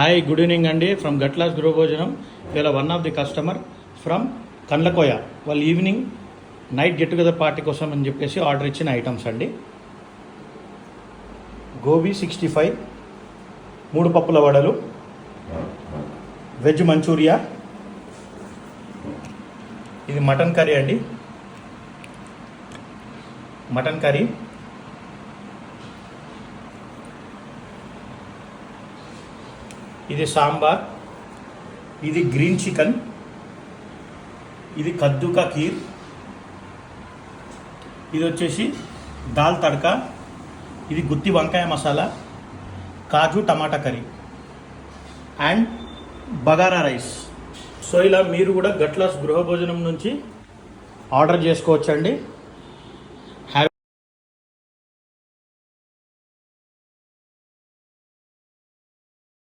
Hi, good evening అండి. From గట్లాస్ గృహ భోజనం. ఇలా one of the customer from Kandlakoya వాళ్ళు evening night get together party కోసం అని చెప్పేసి ఆర్డర్ ఇచ్చిన ఐటమ్స్ అండి. గోబీ 65, 3 పప్పుల వడలు, వెజ్ మంచూరియా, ఇది మటన్ కర్రీ అండి, మటన్ కర్రీ, ఇది సాంబార్, ఇది గ్రీన్ చికెన్, ఇది కద్దుకా ఖీర్, ఇది వచ్చేసి దాల్ తడకా, ఇది గుత్తి వంకాయ మసాలా, కాజు tomato curry and bagara rice. So ఇలా మీరు కూడా గట్లాస్ గృహ భోజనం నుంచి ఆర్డర్ చేసుకోవచ్చండి.